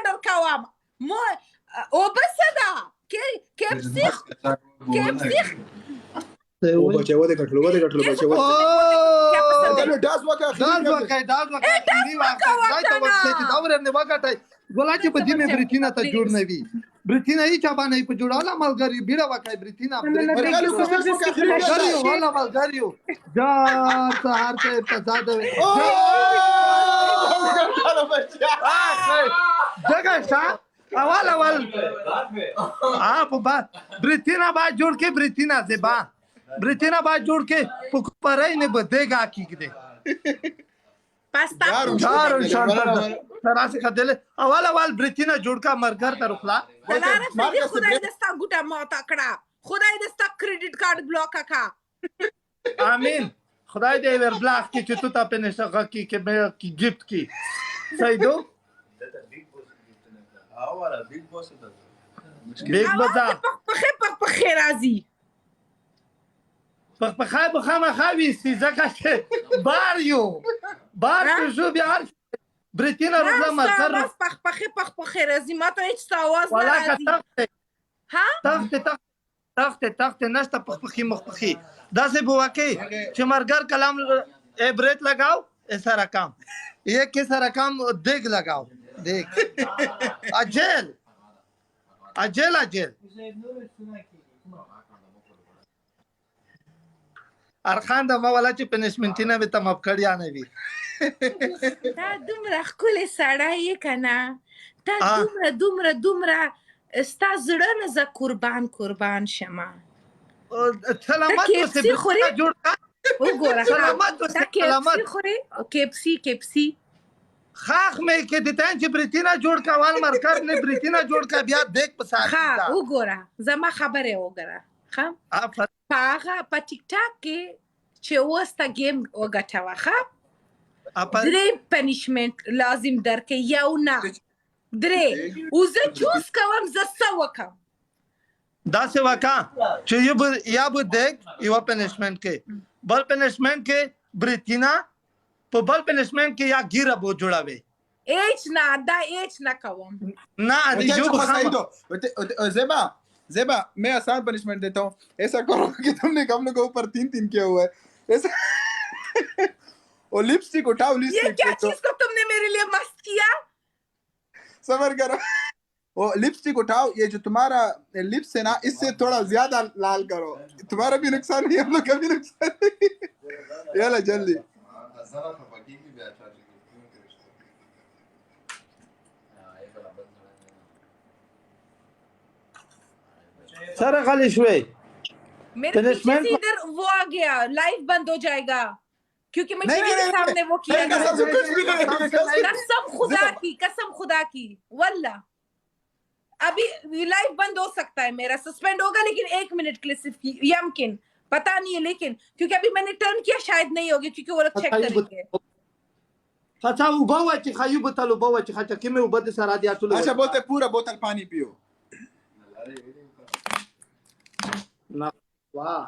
آرډر کوم مو او بس دا KFC او بچه وده کټلو بچه وده کنه داس وکا خیری وخت دای ته وخت چې دا ورنه وکټای ګولا چې په دې مې بریتینا ته جوړ نه وي بریتینا یې چا باندې په جوړاله ملګری بیره وکای بریتینا والا ملګریو جا سهار ته پزاد وي جگہ شا اول په با بریتینا با جوړ کې بریتینا زبا بریتینا با جوړ کې پکپرای نه بدېګا کیږي پاستا دارو شانتر تراسه کدل اول بریتینا جوړ کا مرګر ته رخلا خدای دستا ګټه ما تکړه خدای دستا کریډټ کارت بلاک کا امين خدای دې ور بلاک کی چې تو ته په نشغه کی کې مې کی گیفت کی صحیح دو اوله بیگ باس ته بیگ بازار په خیر راځي په خای په خامه خاوي سي زکه چې بار شو بیا بریتینا روزه مرکر په خیر راځي ما ته هیڅ आवाज نه راځي ها تخت نشته په مخ دا سه بوکه چې مرګر کلام ایبرت لگاओ ایسا رقم یہ کیسا رقم دیکھ لگاओ دیکھ اجل ارخان د ما ولا چې پنشمنټینه به تم کړیا نه وي دا دومره خپل سړی کنه دا دومره ستا زړه نه ز قربان شمه سلامت اوسه جوړ وګوره سلامت KFC خاخ مې کې د تان چې بریتینا جوړ کاوال مرکر نه بریتینا جوړ کا بیا دیک پسار ها وګوره زما خبره وګوره ها پاغه په ټیک ټاک کې چې وستا گیم وګټاوه ها درې پنیشمنت لازم درکې یو نه درې وزه چوز کوم ز سوکم دا څه وکا چې یا به دیک یو پنیشمنت کې بل پنیشمنت کې بریتینا په بل پنیشمنت کې یا ګیره بو جوړاوي ایچ نہ کوم ना जो ज़ेबा मैं आसान पनिशमेंट देता हूँ ऐसा करो कि तुमने हम लोग के ऊपर 3 किया हुआ है ऐसा और लिपस्टिक उठाओ ये क्या चीज को तुमने मेरे लिए मस्त किया सबर करो वो लिपस्टिक उठाओ ये जो तुम्हारा लिप्स है ना इससे थोड़ा ज्यादा लाल करो तुम्हारा भी नुकसान नहीं हम लोग का भी नुकसान नहीं याला जल्दी सर खाली शुए मेरे पीछे से इधर वो आ गया लाइव बंद हो जाएगा क्योंकि मैं टीवी के सामने वो किया कसम खुदा की वल्ला अभी लाइव बंद हो सकता है मेरा सस्पेंड होगा लेकिन 1 मिनट के लिए सिर्फ यमकिन पता नहीं है लेकिन क्योंकि अभी मैंने टर्न किया शायद नहीं होगी क्योंकि वो लोग चेक करेंगे अच्छा उबावा ची खायू बोतल उबावा ची खाचा कि मैं उबद सारा दिया तुलो अच्छा बोलते पूरा बोतल पानी पियो ना वाह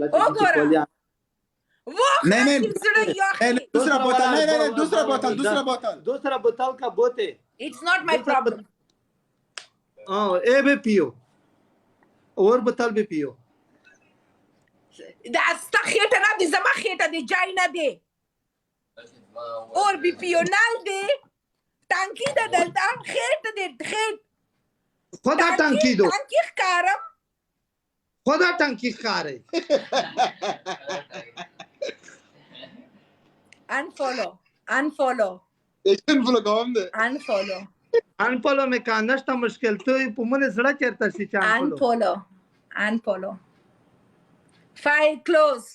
ओ गोरा वो नहीं दूसरा बोतल का बोते इट्स नॉट माय प्रॉब्लम हां ए भी पियो और बोतल भी पियो دا ستا خېټه نه دي زما خېټه دي جای نه دی اور بي پیو نال دی ټانکی د دلته خېټه دي خېټ خدا ټانکی دو ټانکی ښکارم خدا ټانکی ښکارې unfollow مې کانشته مشکل ته په مونږ زړه چیرته شي چا unfollow file close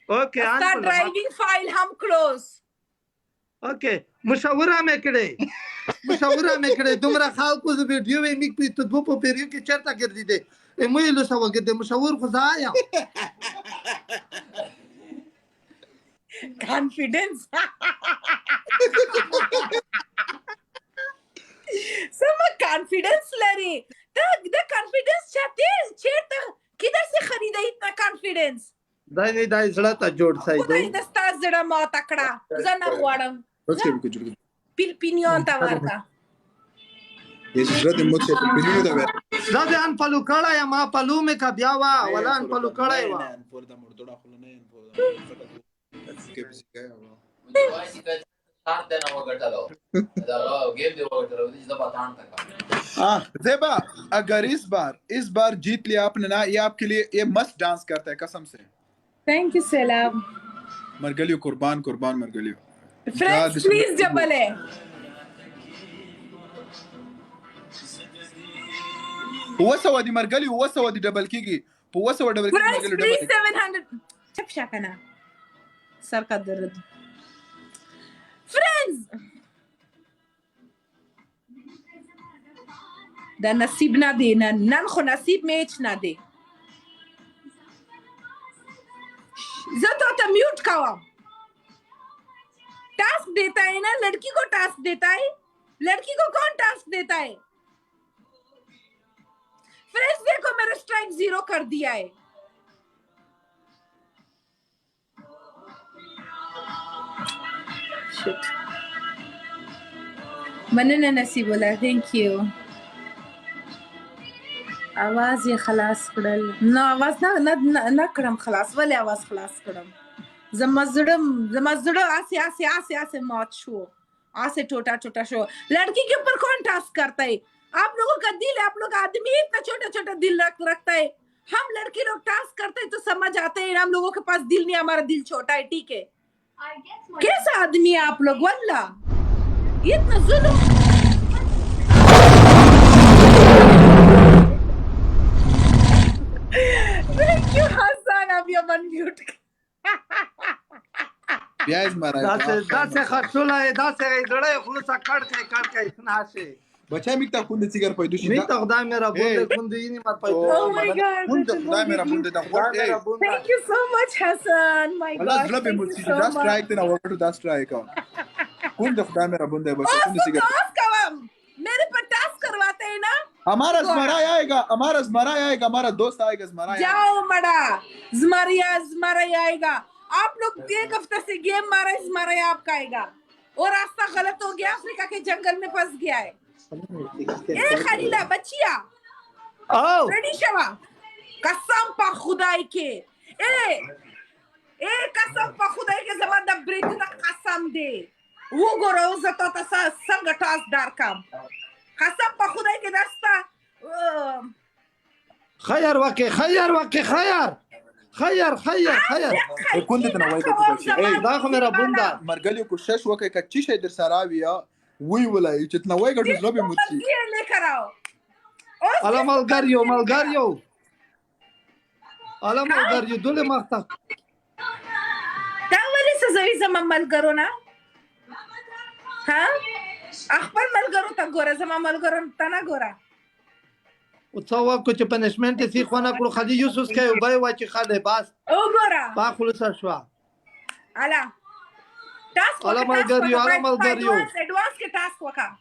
okay start driving file हम close okay مشاوره مې کړې دومره خلکو د ویډیو یې میک په تو په پیریو کې چرته ګرځي دي مې له سوا کې د مشاور خدایا confidence سم confidence لري دا confidence چیرته کیدر سے خریدا اتنا confidence دای زړه ته جوړ سای خدای دستا زړه ما تکړه زنه غواړم پیل پینیون تا ورکا ये जरूरत मुझसे पिनियो दा वे دا دې ان پلو کړه یا ما پلو مې کا بیا وا ولا ان پلو کړه وا por da mordoda خلنه por que psique Zeba अगर इस बार जीत लिया आपने ना, ये आपके लिए ये मस्त डांस करता है कसम से। थैंक यू सलाम मरगलियो कुर्बान मरगलियो फ्रेंड्स प्लीज डबल है وسوا دي مرغلي وسوا دي डबल कीगी وسوا डबल कीगी फ्रेंड्स مرغلي प्लीज डबल 700 चप शाकना सर का दर्द फ्रेंड्स دا नसीब ना दे नन खो नसीब मैच ना दे तो म्यूट कावा टास्क देता है ना, लड़की को टास्क देता है, लड़की को कौन टास्क देता है? फ्रेंड्स देखो मेरा स्ट्राइक 0 कर दिया है। मैंने नसी बोला थैंक यू। आवाज ये खलास कड़ल ना आवाज ना करम खलास वाले आवाज खलास करम जमजड़म आसे मौत शो आसे टोटा शो। लड़की के ऊपर कौन टास्क करता है? आप लोगों का दिल है, आप लोग आदमी इतना छोटा दिल रखता है। हम लड़की लोग टास्क करते हैं तो समझ आते हैं, हम लोगों के पास दिल नहीं, हमारा दिल छोटा है, ठीक है? कैसा आदमी है आप लोग? वल्ला इतना जुल्म। Thank you हसन, अब ये अनम्यूट प्याज मारा دا से खर्चोला है دا से गड़े खुलसा काट के इतना से बच्चा मिक्ता कुंद सिगर पैदू मी तो खुदा मेरा बोले कुंद ही नहीं मत पैदू Oh my God, कुंद खुदा मेरा बुंद दा Thank you so much Hassan, my Allah God, zlab thank मुझसे you so दा much। स्ट्राइक ना वर्ड टू दा स्ट्राइक कुंद खुदा मेरा बुंद है बच्चा कुंद सिगर मेरे पर टास्क करवाते हैं ना, हमारा ज़मरा आएगा, हमारा दोस्त आएगा ज़मरा। जाओ मड़ा ज़मरा आएगा। आप लोग एक हफ्ते से गेम मारा, ज़मरा आपका आएगा। और रास्ता गलत हो गया, अफ्रीका के जंगल में फंस गया है। ए खलीला बच्चिया रेडी शवा कसम पा खुदाई के ए कसम पा खुदाई के जमादा ब्रेक ना कसम दे वो गोरो जतो तसा संग टास दार काम कसम पा खुदाई के दस्ता خير कुंद तना वाई को دا خو मेरा बंदा मरगलियो को शश वके कच्ची शे दर सराविया वही वाला जितना वाई का झलो भी मुझसे ये लेकर आओ अला मलगारियो दुले मखता तावले से जोई जमा मल करो ना हां अखबर मल करो ता गोरा जमा मल करो तना गोरा وتصور كنت بنشمنت في خوانا كل خلي يوسف كي وباي واچي خاله باس او गोरा با خلص شو आला टास्क आला मलगारियो एडवांस के टास्क वका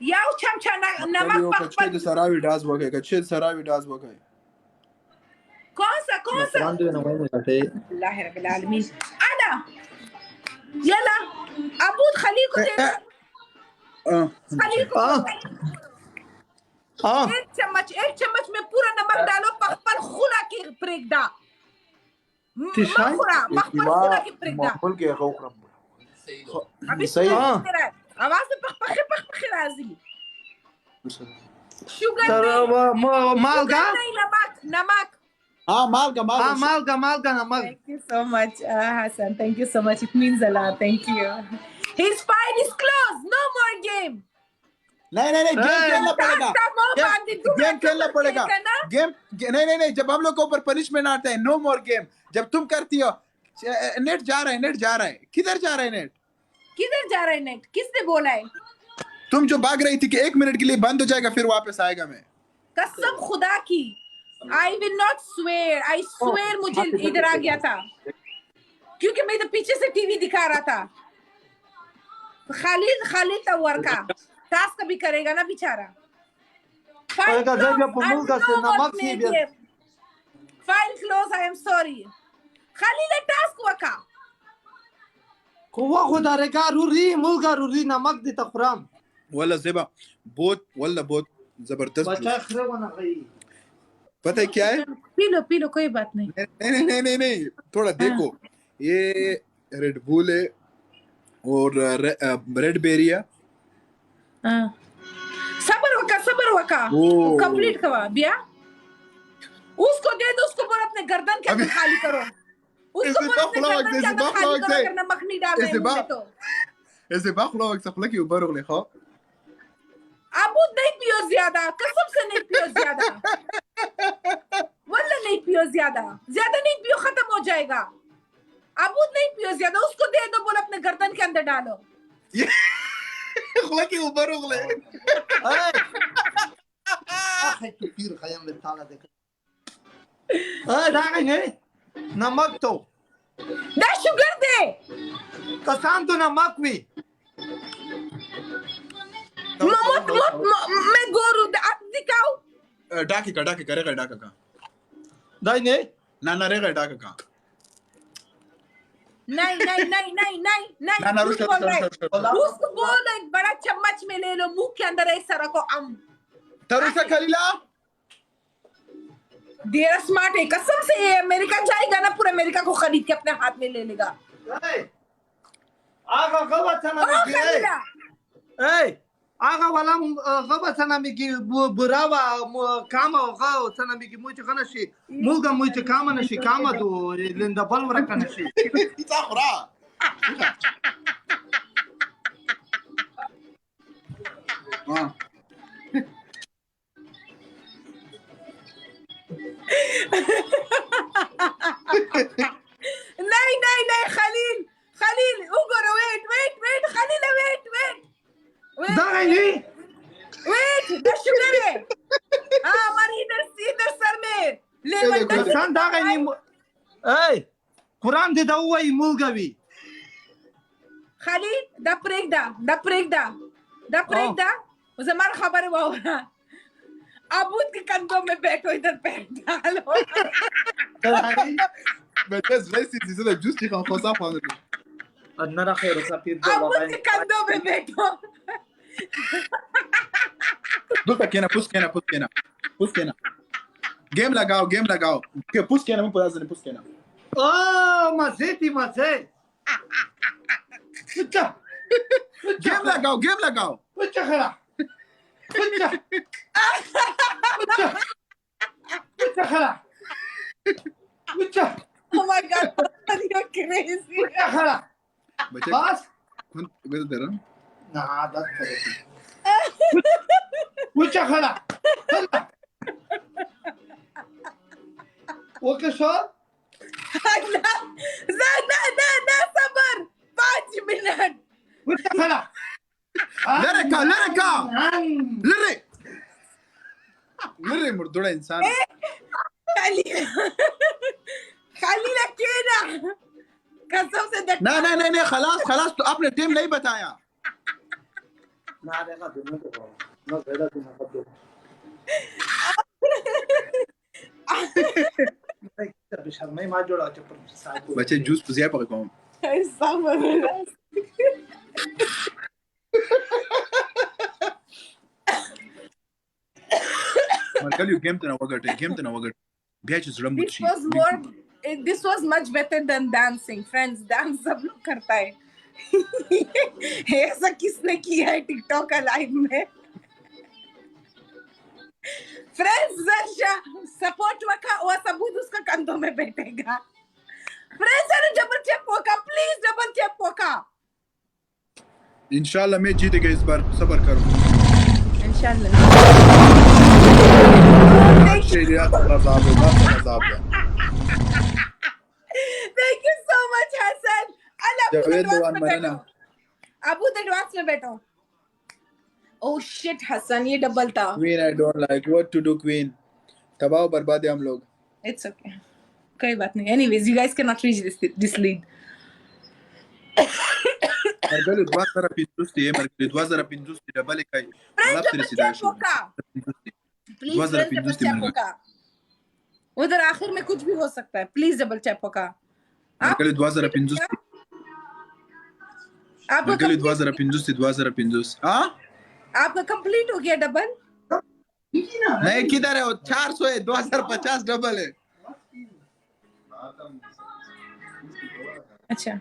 याव चमचा नमक कच्चे दर सरावी डास वके कच्चे सरावी डास वके कौन सा अल्लाह रब्बिल आलमीन आला यला अबूद खली को दे खली को एक चम्मच में पूरा नमक डालो पखपल खुला के प्रेगदा मखपुरा की प्रेगदा अभी सही आवाज में पख राजी शुगर मालगा नमक हाँ मालगा नमक thank you so much Hassan, thank you so much, it means a lot, thank you. His file is closed, no more game. नहीं गेम खेलना पड़ेगा नहीं जब हम लोग के ऊपर पनिशमेंट आता है नो मोर गेम। जब तुम करती हो नेट जा रहा है किधर जा रहा है नेट किसने बोला है? तुम जो भाग रही थी कि 1 मिनट के लिए बंद हो जाएगा फिर वापस आएगा। मैं कसम खुदा की I will not swear, I swear मुझे इधर आ गया था क्योंकि मैं तो पीछे से टीवी दिखा रहा था। खालिद तवर का टास्क भी करेगा ना बेचारा। File close, I am sorry. Khalid task वका कुवा खुदा रे का रूरी मुल्गा रूरी नमक दी तखराम वल्ला ज़िबा बहुत जबरदस्त बच्चा खरे बना गई। पता है क्या है? पी लो कोई बात नहीं। नहीं थोड़ा देखो, ये रेड बुल है और रेड बेरी है। सबर वका वो कंप्लीट कवा बिया, उसको दे दो, उसको बोल अपने गर्दन के अंदर खाली करो, उसको बोल अपने गर्दन के अंदर खाली करो अगर नमक नहीं डालना है मुंह में तो। ऐसे बाखलो सखला की ऊपर उगले खा अबूद नहीं पियो ज्यादा, कसम से नहीं पियो ज्यादा, वल्ला नहीं पियो ज्यादा नहीं पियो, खत्म हो जाएगा। अबूद नहीं पियो ज्यादा, उसको दे दो, बोल अपने गर्दन के अंदर डालो। खला की ऊपर उगले आखे तो पीर खयम बेताला देख। दागे नमक तो दा शुगर दे, कसान तो नमक भी मैं गोरू आप दिखाओ। डाके का रेगा डाका का दाई ने ना रेगा डाका का नहीं उसको बोल एक बड़ा चम्मच में ले लो, मुंह के अंदर ऐसा रखो। तरुसा खलीला देर स्मार्ट है, कसम से ये अमेरिका जाएगा ना, पूरा अमेरिका को खरीद के अपने हाथ में ले लेगा। आगा आगा वाला गबा सनामिकी बुरावा कामा गाओ सनामिकी मुझे कनशी मुगा मुझे कामा नशी कामा दो लिंदा बलवरा कनशी इताखरा नहीं खलील उगोर वेट खलील वेट दाई द शुगर है। हमारी इधर सर में लेमन सान दाई ए कुरान दे दवाई मुलगवी खलील द प्रेगदा ज़मार खबर हुआ अबूद के कंधों में बैठो, इधर पैर डालो। बस वैसे चीजें जूस की खासा फान अन्ना खैर का फिर अबूद के कंधों में बैठो। दो तक केना पुश केना गेम लगाओ के पुश केना मुझे पता नहीं पुश केना ओ मजे अच्छा गेम लगाओ अच्छा खरा अच्छा Oh my God, you're crazy. खरा बच्चे बस कौन बेच दे रहा ना दस करे अच्छा खरा ओके सर ना सबर 5 मिनट अच्छा खरा लरे मुर्दोड़ा इंसान खाली रखिए ना, कसम से नहीं खलास तो आपने टीम नहीं बताया ना देखा दोनों को ना बेटा तुम सब मैं मार जोड़ा चप्पल बच्चे जूस पुजिया पर कौन Marcelo game to na wagate biachi zura muchi this was much better than dancing friends, dance सब लोग करता है। ऐसा किसने किया है टिकटॉक का लाइव में? फ्रेंड्स जर्शा सपोर्ट वका और सबूत उसका कंधों में बैठेगा। फ्रेंड्स अरे डबल चेप वका, प्लीज डबल चेप वका। इंशाल्लाह मैं जीतेगा इस बार, सब्र करो इंशाल्लाह। Thank you so much Hassan. Abood advance में बैठो। Oh shit Hassan, ये डबल था। Queen I don't like what to do Queen. तबाह बर्बाद है हम लोग। It's okay. कोई बात नहीं। Anyways, you guys cannot reach this lead. Marcelo dua zara pindusti double kai. उधर आखिर में कुछ भी हो सकता है, प्लीज डबल चेक का। Marcelo dua zara pindusti. हाँ आपका कंप्लीट हो गया डबल? नहीं, किधर है वो? 400 है, 2050 डबल है। अच्छा,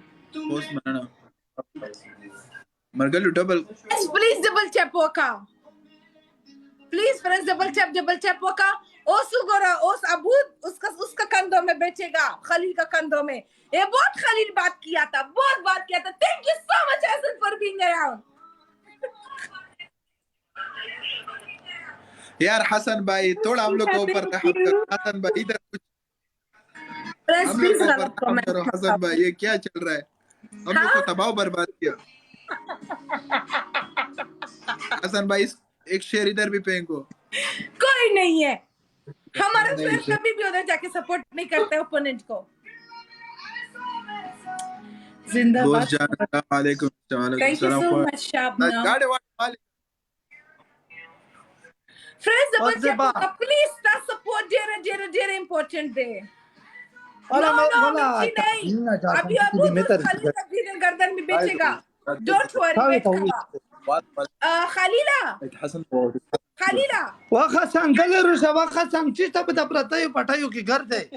मरगलू डबल। प्लीज डबल चैप वका, प्लीज फ्रेंड्स डबल चैप वका। ओस गोरा ओस अबूद उसका कंधों में बेचेगा, खलील का कंधों में। ये बहुत खलील बात किया था, बहुत बात किया था। Thank you so much Hassan for being around. यार हसन भाई थोड़ा हम लोग के ऊपर रहम करो। हसन भाई इधर कुछ हम लोग के ऊपर रहम करो। हसन भाई ये क्या चल रहा है? हम लोग को तबाह बर्बाद किया। हसन भाई एक शेर इधर भी फेंको। कोई नहीं है, हमारा शेर कभी भी उधर जाके सपोर्ट नहीं करते ओपोनेंट को। जिंदाबाद। थैंक यू सो मच शाबना। फ्रेंड्स डबल चैप वका, प्लीज सपोर्ट जेरे इंपॉर्टेंट दे। नो मिर्ची नहीं, अभी अबूद खलील का गर्दन में बेचेगा। डोंट वरी खलीला wafa sang daliru sa wafa sang chista bata pratayo patayo ki घर दे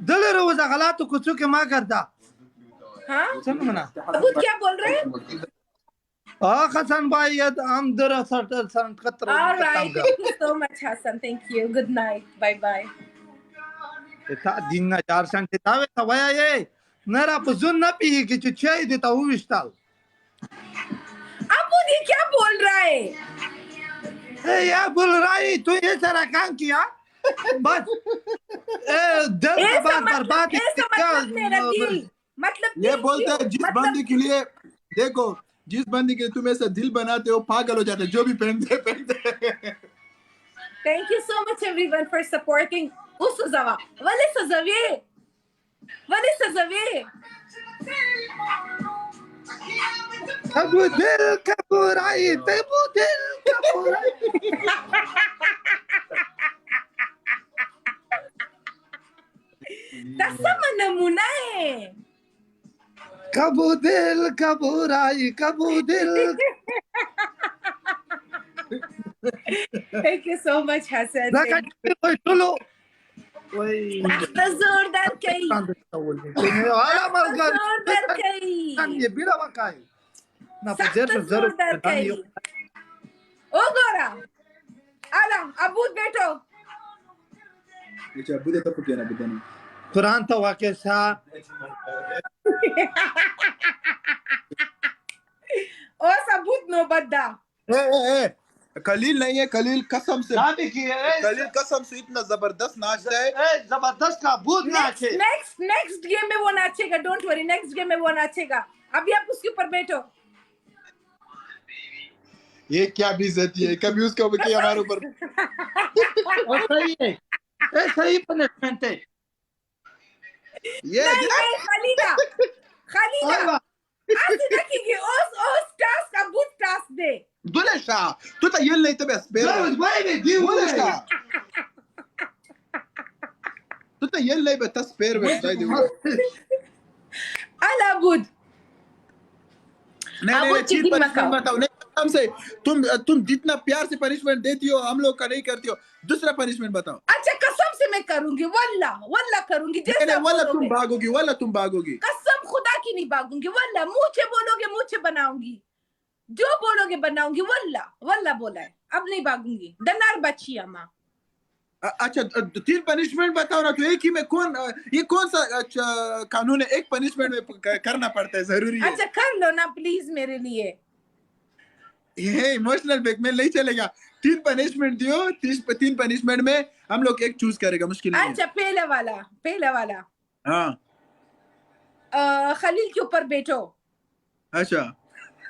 दलिरू वजा गलत कुछ के मां करता। हाँ सुन मना अबूद क्या बोल रहे हैं? हसन भाई ये हम दरा सर खतरा। Alright, thank you so much Hasan, thank you, good night, bye bye. था दिना 4 घंटे तावे तवया ये नरा पुजुन न पी की चुचाई देता हूं विस्ताल। अबूद ये क्या बोल रहा है? या बोल रहा है तू ये सारा काम किया बस दल का बात बर्बाद मतलब ये बोलते हैं जिस बंदी के लिए, देखो जिस बंदी के तुम ऐसा दिल बनाते हो पागल हो जाते, जो भी पहनते। Thank you so much everyone for supporting उसुजावा वले सजवे अबू दिल का बुराई तबू दिल का बुराई दसम नमूना है। कबू दिल का बुराई कबू दिल। Thank you so much Hasan. जोरदार कही जोरदार कही ये बीड़ा वकाई ना जोरदार कही। ओ गोरा आला अबूद बैठो। कुरान तो वाकई सा ओ सबूत नो बद्दा। खलील नहीं है, खलील कसम से खलील कसम से इतना जबरदस्त नाचता है, जबरदस्त का भूत नाच है। नेक्स्ट गेम में वो नाचेगा, डोंट वरी, नेक्स्ट गेम में वो नाचेगा। अभी आप उसके ऊपर बैठो। ये क्या बेइज्जती है, कभी उसके ऊपर किया हमारे ऊपर। सही है, सही पनिशमेंट है ये। नहीं खलीला आज देखिए ओस टास्क का बूट टास्क दे दुलेशा तू तो ये नहीं तो बस दुलेशा तू तो ये नहीं बस पैर में जाई दे अला बूट नहीं चीज पनिशमेंट बताओ। नहीं कसम से तुम जितना प्यार से पनिशमेंट देती हो हम लोग का नहीं करती हो, दूसरा पनिशमेंट बताओ। अच्छा कसम से मैं करूंगी, वल्ला करूंगी। नहीं वल्ला तुम भागोगी कसम खुदा की नहीं भागूंगी, वल्ला मुंह से बोलोगे मुंह से बनाऊंगी, जो बोलोगे बनाऊंगी। वल्ला बोला है, अब नहीं भागूंगी। दनार बची अम्मा। अच्छा 3 पनिशमेंट बताओ ना, तो एक ही में ये कौन सा कानून है? एक पनिशमेंट में करना पड़ता है, जरूरी है। अच्छा कर लो ना प्लीज मेरे लिए। ये इमोशनल ब्लैकमेल नहीं चलेगा। 3 पनिशमेंट दियो, 3 पनिशमेंट में हम लोग एक चूज करेगा, मुश्किल नहीं है। अच्छा पहला वाला हाँ खलील के ऊपर बैठो। अच्छा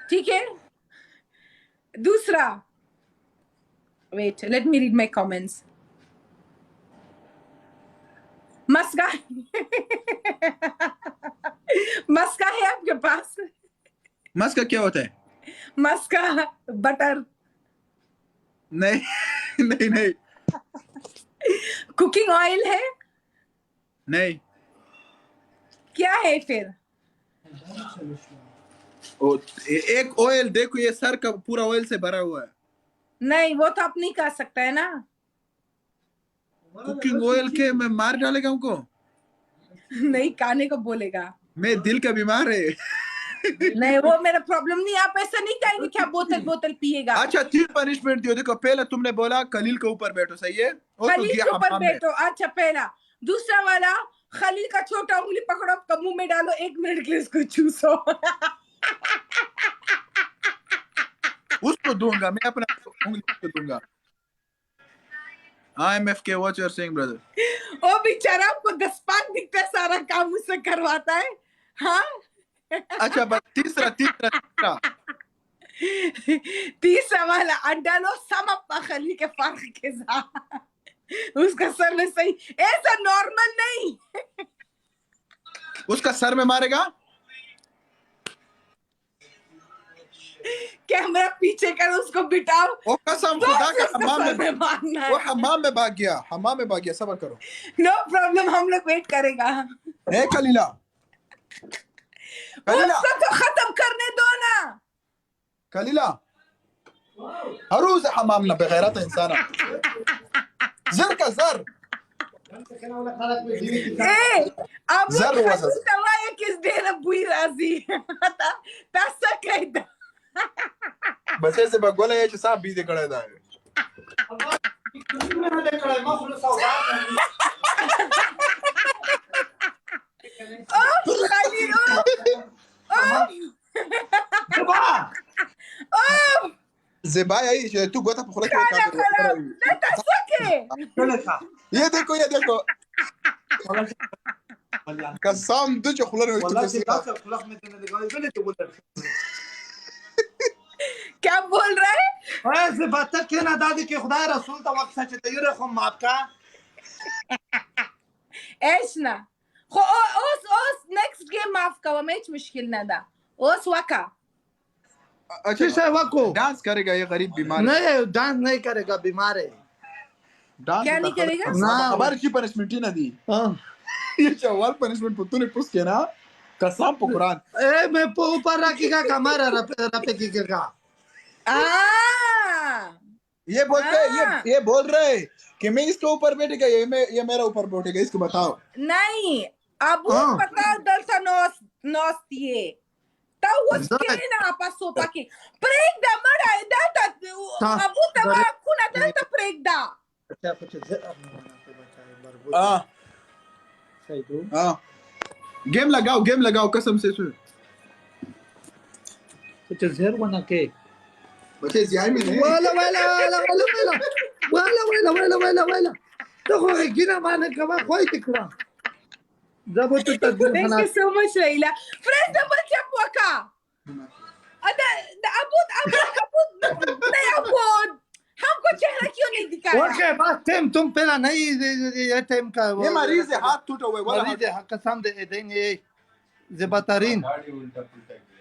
ठीक है। दूसरा wait let me read my comments. मस्का मस्का है आपके पास? मस्का क्या होता है? मस्का बटर नहीं कुकिंग ऑयल है? नहीं। क्या है फिर? एक ऑयल देखो, ये सर का पूरा ऑयल से भरा हुआ है। नहीं वो तो आप नहीं कर सकता है ना। कुकिंग ऑयल के मैं मार डालेगा हमको। नहीं खाने को बोलेगा। मैं दिल का बीमार है। नहीं वो मेरा प्रॉब्लम नहीं, आप ऐसा नहीं कहेंगे क्या बोतल बोतल पिएगा। अच्छा 3 पनिशमेंट दियो। देखो पहले तुमने बोला खलील के ऊपर बैठो, सही है, वो तो खलील गया के ऊपर हमाम में। बैठो, अच्छा पहला। दूसरा वाला, खलील का छोटा उंगली पकड़ो, आपका मुंह में डालो, 1 मिनट के लिए इसको चूसो। उसको दूंगा मैं, अपना उंगली को दूंगा। IMFK, what you're saying brother? ओ बेचारा आपको 10 पाक दिखता है, सारा काम उससे करवाता है। हाँ अच्छा बस तीसरा तीसरा वाला अंडा लो, सम अपना खलील के फर्क के साथ उसका सर में सही, ऐसा नॉर्मल नहीं। उसका सर में मारेगा। कैमरा पीछे कर, उसको बिठाओ। वो कसम खुदा का हमाम में मारना है। वो हमाम में भाग गया, सबर करो। नो प्रॉब्लम, हम लोग वेट करेगा। ए खलीला उसको तो खत्म करने दो ना। खलीला अरूज हमाम ना बगैरत इंसान जर का जर अब जर वसा तवाया किस देर बुई राजी तसा कहता बस ऐसे बगोला ये साहब बीजे कड़े दा ziba आई तू गोता पखला ये देखो कसम तुझे खुला क्या बोल रहा है? ऐसे बात के ना दादी के खुदा रसूल तो वक्त सच तैयार खो मापका ايش نا خو اوس नेक्स्ट गेम माफ का मैच मुश्किल ना दा ओस वका। अच्छा किसे वको डांस करेगा ये गरीब बीमार नहीं, डांस नहीं करेगा, बीमार है। डांस क्या नहीं करेगा ना खबर की पनिशमेंट ही ना दी। ये चवाल पनिशमेंट तूने पूछ के ना कसम पुकुरान ए मैं ऊपर रखेगा कमरा रपे की का ये बोल रहे कि मैं इसके ऊपर बैठेगा, ये मेरा ऊपर बैठेगा, इसको बताओ। नहीं अब पता दलता नोस दिए तो उसके ना आपा सोपा के ब्रेक दा मरा दलता अबू तवा कुना दलता ब्रेक दा अच्छा कुछ सही तू गेम लगाओ कसम से सुन कुछ जहर बना के बच्चे जियाई में नहीं वाला तो कोई गिना माने कमा कोई दिखरा जब तो तदबीर Thank you so much Leila. Fresh double chap waka. Abood नहीं अबूद हमको चेहरा क्यों नहीं दिखाया? ओके बस तुम पहला नहीं ये टाइम का ये मरीज है, हाथ टूटा हुआ है, मरीज है, कसम दे देंगे ज़िबातारीन